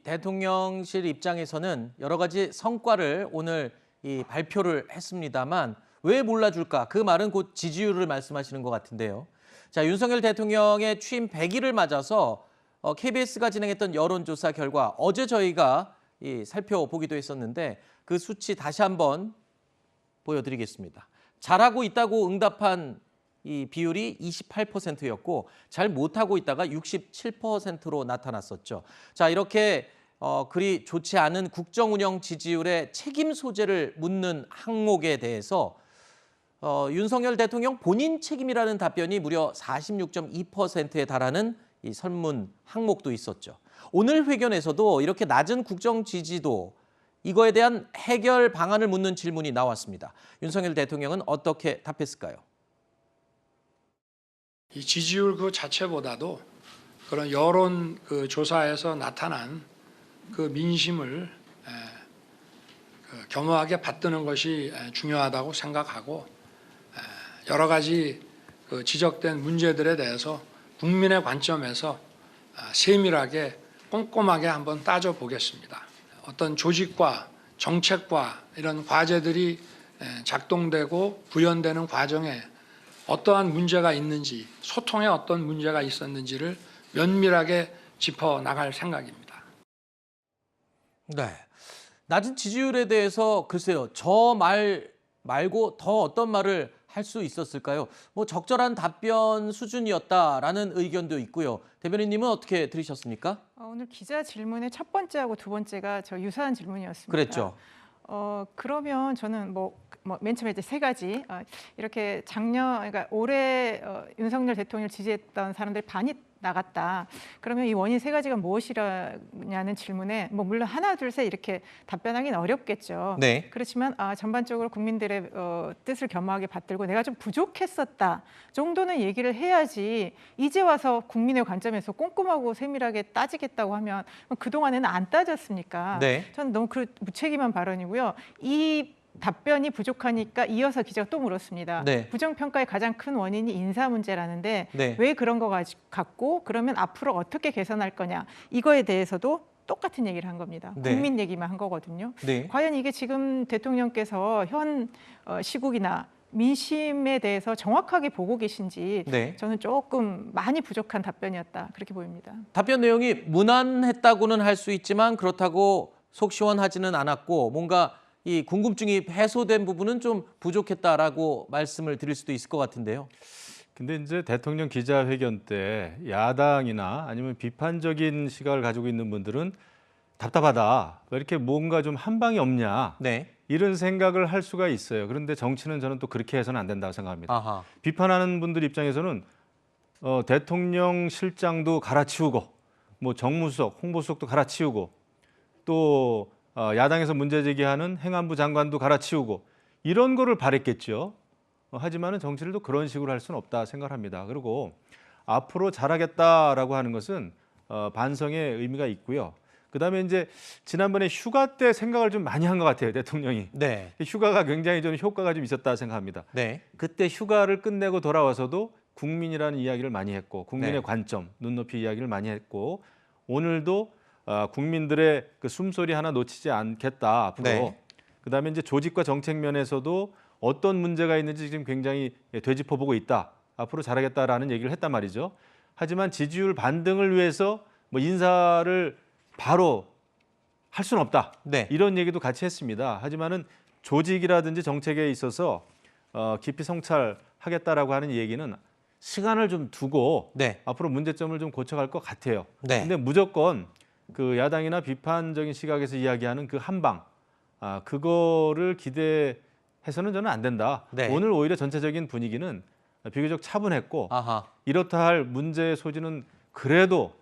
대통령실 입장에서는 여러 가지 성과를 오늘 발표를 했습니다만 왜 몰라줄까? 그 말은 곧 지지율을 말씀하시는 것 같은데요. 자, 윤석열 대통령의 취임 100일을 맞아서 KBS가 진행했던 여론조사 결과 어제 저희가 살펴보기도 했었는데 그 수치 다시 한번 보여드리겠습니다. 잘하고 있다고 응답한 이 비율이 28%였고 잘 못하고 있다가 67%로 나타났었죠. 자, 이렇게 그리 좋지 않은 국정 운영 지지율의 책임 소재를 묻는 항목에 대해서 윤석열 대통령 본인 책임이라는 답변이 무려 46.2%에 달하는 이 설문 항목도 있었죠. 오늘 회견에서도 이렇게 낮은 국정 지지도 이거에 대한 해결 방안을 묻는 질문이 나왔습니다. 윤석열 대통령은 어떻게 답했을까요? 이 지지율 그 자체보다도 그런 여론 그 조사에서 나타난 그 민심을 겸허하게 받드는 것이 중요하다고 생각하고 여러 가지 그 지적된 문제들에 대해서 국민의 관점에서 세밀하게 꼼꼼하게 한번 따져보겠습니다. 어떤 조직과 정책과 이런 과제들이 작동되고 구현되는 과정에 어떠한 문제가 있는지, 소통에 어떤 문제가 있었는지를 면밀하게 짚어나갈 생각입니다. 네, 낮은 지지율에 대해서 글쎄요, 저 말 말고 더 어떤 말을 할 수 있었을까요? 뭐 적절한 답변 수준이었다라는 의견도 있고요. 대변인님은 어떻게 들으셨습니까? 오늘 기자 질문의 첫 번째하고 두 번째가 저 유사한 질문이었습니다. 그랬죠. 그러면 저는 맨 처음에 이제 세 가지 이렇게 그러니까 올해 윤석열 대통령을 지지했던 사람들이 반이 나갔다. 그러면 이 원인 세 가지가 무엇이냐는 질문에 물론 하나 둘 셋 이렇게 답변하기는 어렵겠죠. 네. 그렇지만 전반적으로 국민들의 뜻을 겸허하게 받들고 내가 좀 부족했었다 정도는 얘기를 해야지 이제 와서 국민의 관점에서 꼼꼼하고 세밀하게 따지겠다고 하면 그동안에는 안 따졌습니까? 네. 저는 너무 무책임한 발언이고요. 이 답변이 부족하니까 이어서 기자가 또 물었습니다. 네. 부정평가의 가장 큰 원인이 인사 문제라는데 네. 왜 그런 거 같고 그러면 앞으로 어떻게 개선할 거냐 이거에 대해서도 똑같은 얘기를 한 겁니다. 네. 국민 얘기만 한 거거든요. 네. 과연 이게 지금 대통령께서 현 시국이나 민심에 대해서 정확하게 보고 계신지 네. 저는 조금 많이 부족한 답변이었다 그렇게 보입니다. 답변 내용이 무난했다고는 할 수 있지만 그렇다고 속 시원하지는 않았고 뭔가 이 궁금증이 해소된 부분은 좀 부족했다라고 말씀을 드릴 수도 있을 것 같은데요. 근데 이제 대통령 기자회견 때 야당이나 아니면 비판적인 시각을 가지고 있는 분들은 답답하다. 왜 이렇게 뭔가 좀 한 방이 없냐. 네. 이런 생각을 할 수가 있어요. 그런데 정치는 저는 또 그렇게 해서는 안 된다고 생각합니다. 아하. 비판하는 분들 입장에서는 대통령 실장도 갈아치우고 뭐 정무수석, 홍보수석도 갈아치우고 또 야당에서 문제 제기하는 행안부 장관도 갈아치우고 이런 거를 바랬겠죠. 하지만은 정치를 또 그런 식으로 할 수는 없다 생각합니다. 그리고 앞으로 잘하겠다라고 하는 것은 반성의 의미가 있고요. 그다음에 이제 지난번에 휴가 때 생각을 좀 많이 한 것 같아요, 대통령이. 네. 휴가가 굉장히 저는 효과가 좀 있었다 생각합니다. 네. 그때 휴가를 끝내고 돌아와서도 국민이라는 이야기를 많이 했고 국민의 네. 관점, 눈높이 이야기를 많이 했고 오늘도 국민들의 그 숨소리 하나 놓치지 않겠다 앞으로. 네. 그다음에 이제 조직과 정책 면에서도 어떤 문제가 있는지 지금 굉장히 되짚어보고 있다. 앞으로 잘하겠다라는 얘기를 했단 말이죠. 하지만 지지율 반등을 위해서 뭐 인사를 바로 할 수는 없다. 네. 이런 얘기도 같이 했습니다. 하지만은 조직이라든지 정책에 있어서 깊이 성찰하겠다라고 하는 얘기는 시간을 좀 두고 네. 앞으로 문제점을 좀 고쳐갈 것 같아요. 네. 근데 무조건 그 야당이나 비판적인 시각에서 이야기하는 그 한 방, 그거를 기대해서는 저는 안 된다. 네. 오늘 오히려 전체적인 분위기는 비교적 차분했고 아하. 이렇다 할 문제의 소지는 그래도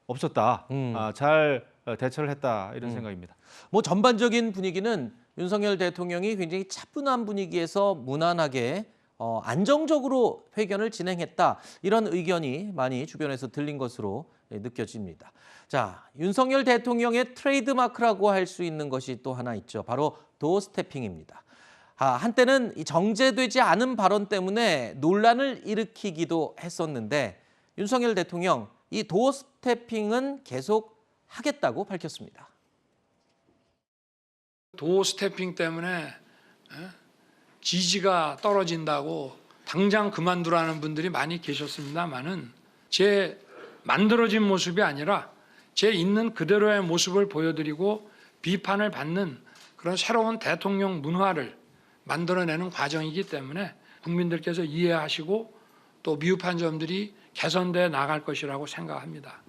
없었다. 잘 대처를 했다 이런 생각입니다. 뭐 전반적인 분위기는 윤석열 대통령이 굉장히 차분한 분위기에서 무난하게 안정적으로 회견을 진행했다. 이런 의견이 많이 주변에서 들린 것으로 느껴집니다. 자, 윤석열 대통령의 트레이드마크라고 할 수 있는 것이 또 하나 있죠. 바로 도어스태핑입니다. 한때는 이 정제되지 않은 발언 때문에 논란을 일으키기도 했었는데 윤석열 대통령 이 도어스태핑은 계속 하겠다고 밝혔습니다. 도 스태핑 때문에 지지가 떨어진다고 당장 그만두라는 분들이 많이 계셨습니다만은 제 만들어진 모습이 아니라 제 있는 그대로의 모습을 보여드리고 비판을 받는 그런 새로운 대통령 문화를 만들어내는 과정이기 때문에 국민들께서 이해하시고 또 미흡한 점들이 개선돼 나갈 것이라고 생각합니다.